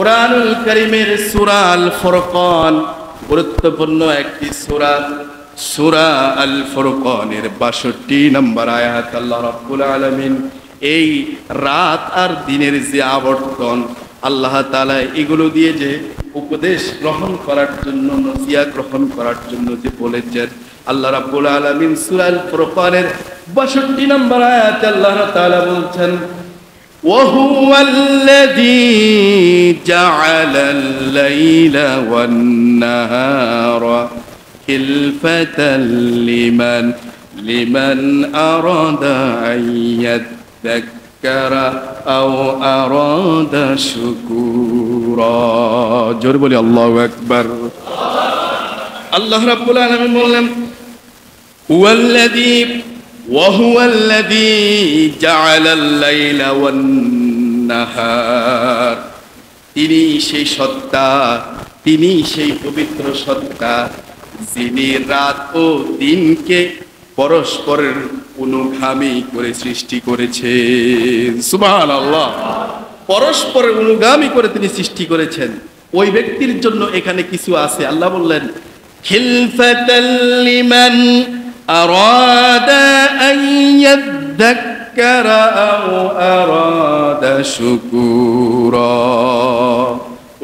কুরআনুল কারীমের সূরা আল ফুরকান গুরুত্বপূর্ণ একটি সূরা। সূরা আল ফুরকানের ৬২ নম্বর আয়াত আল্লাহ রাব্বুল আলামিন এই রাত আর দিনের যে আবর্তন, আল্লাহ তাআলা এগুলো দিয়ে যে উপদেশ গ্রহণ করার জন্য, নসিহত গ্রহণ করার জন্য যে বলেছেন, আল্লাহ রাব্বুল আলামিন সূরা আল ফুরকানের ৬২ নম্বর আয়াতে আল্লাহ তাআলা বলছেন, وهو الذي جعل الليل والنهار خلفة لمن أراد أن يذكر أو أراد شكورا। জোরে বলি আল্লাহু আকবার। আল্লাহ রাব্বুল আলামিন বললেন وهو الذي جعل الليل والنهار, তিনি সেই সত্তা, তিনি সেই পবিত্র সত্তা যিনি রাত ও দিনকে পরস্পরের অনুগামী করে সৃষ্টি করেছেন। সুবহানাল্লাহ। পরস্পরের অনুগামী করে তিনি সৃষ্টি করেছেন। ওই ব্যক্তির জন্য এখানে কিছু আছে। আল্লাহ বললেন খিলফাতাল লিমান أراد أن يذكر أو أراد شكورا,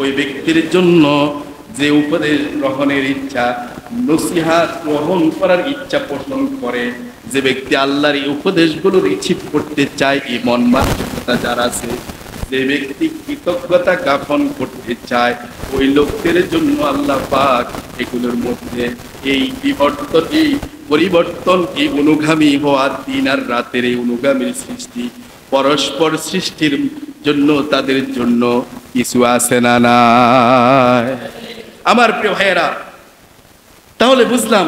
ওই ব্যক্তির জন্য যে উপদেশ গ্রহণের ইচ্ছা, নসিহত গ্রহণ করার ইচ্ছা পোষণ করে, যে ব্যক্তি আল্লাহর এই উপদেশগুলো রিসিভ করতে চায়, এই মন মানসিকতা যার আছে, যে ব্যক্তি কৃতজ্ঞতা জ্ঞাপন করতে চায়, ওই লোকদের জন্য আল্লাহ পাক এগুলোর মধ্যে এই পরিবর্তন, এই অনুগামী হওয়া, দিন আর রাতের এই অনুগামীর সৃষ্টি, পরস্পর সৃষ্টির জন্য তাদের জন্য কিছু আছে না নাই? আমার প্রিয় ভাইয়েরা, তাহলে বুঝলাম,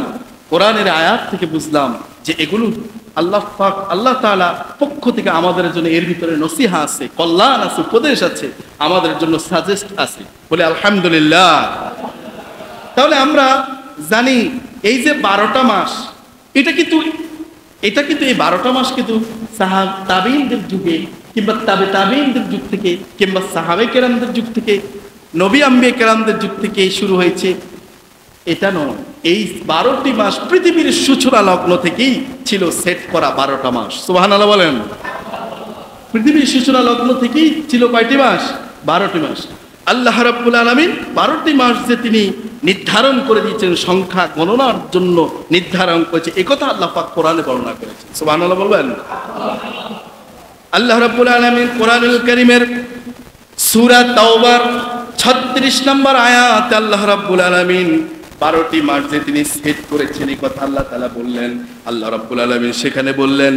কোরআনের আয়াত থেকে বুঝলাম যে এগুলো আল্লাহ পাক, আল্লাহ তাআলা পক্ষ থেকে আমাদের জন্য এর ভিতরে নসিহা আছে, কল্যাণ আছে, উপদেশ আছে, আমাদের জন্য সাজেস্ট আছে। বলে আলহামদুলিল্লাহ। তাহলে আমরা জানি এই যে 12টা মাস, এটা কিন্তু এই 12টা মাস কিন্তু তাবেঈনদের যুগে কিংবা তাবেঈনদের যুগ থেকে কিংবা সাহাবে কেরামদের যুগ থেকে, নবী আম্বিয়া কেরামদের যুগ থেকে শুরু হয়েছে এটা নয়। এই 12টি মাস পৃথিবীর সূচনা লগ্ন থেকেই ছিল সেট করা 12টা মাস। সুবহানাল্লাহ বলেন। পৃথিবীর সূচনা লগ্ন থেকেই ছিল কয়টি মাস? 12টি মাস। আল্লাহ রাব্বুল আলামিন 12টি মাস যে তিনি নির্ধারণ করে দিয়েছেন, সংখ্যা গণনার জন্য নির্ধারণ করেছে, একথা আল্লাহ পাক কোরআনে বর্ণনা করেছেন। সুবহানাল্লাহ বলবেন। আল্লাহ রাব্বুল আলামিন কোরআনুল কারীমের সূরা তাওবার 36 নম্বর আয়াত আল্লাহ রাব্বুল আলামিন 12টি মাস যে তিনি সেট করেছেন, এই কথা আল্লাহ তাআলা বললেন। আল্লাহ রাব্বুল আলামিন সেখানে বললেন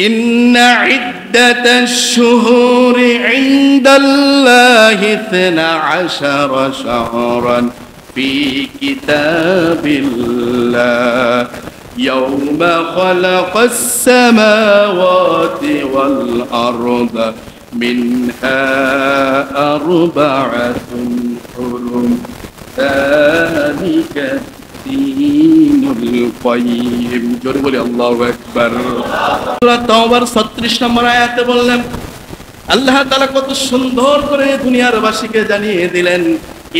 ইন্না ইদ্দাতাশ শুহুরি ইনদাল্লাহি 12 শাহরান ফি কিতাবিল্লাহ ইয়াওমা খালাকাস সামাওয়াতি ওয়াল আরদা মিনহা আরবাআতুন হুরুম যালিকা দীনুল কাইয়্যিম। জোরে বলি আল্লাহু আকবার। সূরা তাওবার 36 নম্বর আয়াতে বললেন, আল্লাহ তাআলা কত সুন্দর করে দুনিয়ার বাসীকে জানিয়ে দিলেন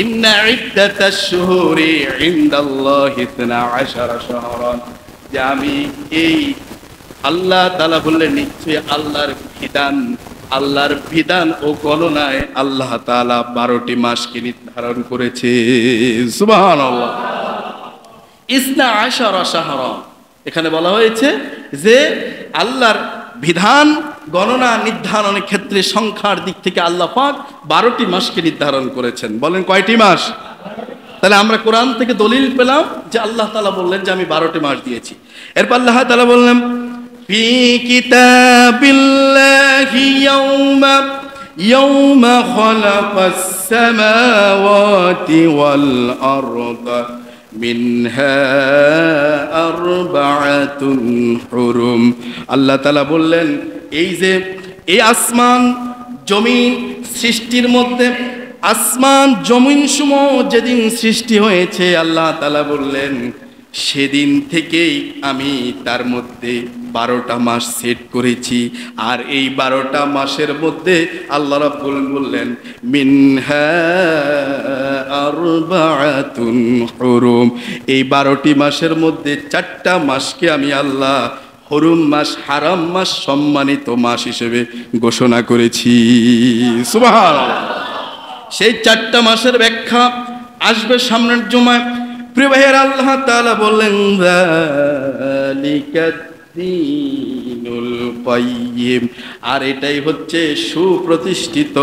ইন্না ইদ্দাতাশ শুহুরি ইনদাল্লাহি 12 শাহরান, যে আমি এই আল্লাহ তাআলা বললেন নিশ্চয়ই আল্লাহর বিধান ও গণনায় আল্লাহ তাআলা 12টি মাসকে নির্ধারণ করেছে। সুবহানাল্লাহ। 12 শাহরান, এখানে বলা হয়েছে যে আল্লাহর বিধান গণনা নির্ধারণের ক্ষেত্রে সংখ্যার দিক থেকে আল্লাহ পাক 12টি মাসকে নির্ধারণ করেছেন। বলেন কয়টি মাস? তাহলে আমরা কোরআন থেকে দলিল পেলাম যে আল্লাহ তাআলা বললেন যে আমি 12টি মাস দিয়েছি। এরপর আল্লাহ তাআলা বললেন ফি কিতাবিল্লাহি ইয়াওমা খালাকাস সামাওয়াতি ওয়াল আরদা মিনহা আরবাআতুন হুরুম। আল্লাহ তাআলা বললেন এই যে এই আসমান জমিন সৃষ্টির মধ্যে, আসমান জমিন সমূহ যেদিন সৃষ্টি হয়েছে, আল্লাহ তাআলা বললেন সেদিন থেকেই আমি তার মধ্যে 12টা মাস সেট করেছি। আর এই 12টা মাসের মধ্যে আল্লাহ রাব্বুল বললেন মিনহা আরবাআতুন হুরুম, এই 12টি মাসের মধ্যে 4টা মাসকে আমি আল্লাহ হরুম মাস, হারাম মাস, সম্মানিত মাস হিসেবে ঘোষণা করেছি। সুবহানাল্লাহ। সেই 4টা মাসের ব্যাখ্যা আসবে সামনের জুমায়। প্রিয় ভাইয়ের, আল্লাহ তাআলা বললেন যালিকা দ্বীনুল কাইয়্যিম, আর এটাই হচ্ছে সুপ্রতিষ্ঠিত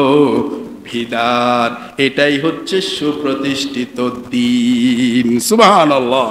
বিধান, এটাই হচ্ছে সুপ্রতিষ্ঠিত দ্বীন। সুবহানাল্লাহ।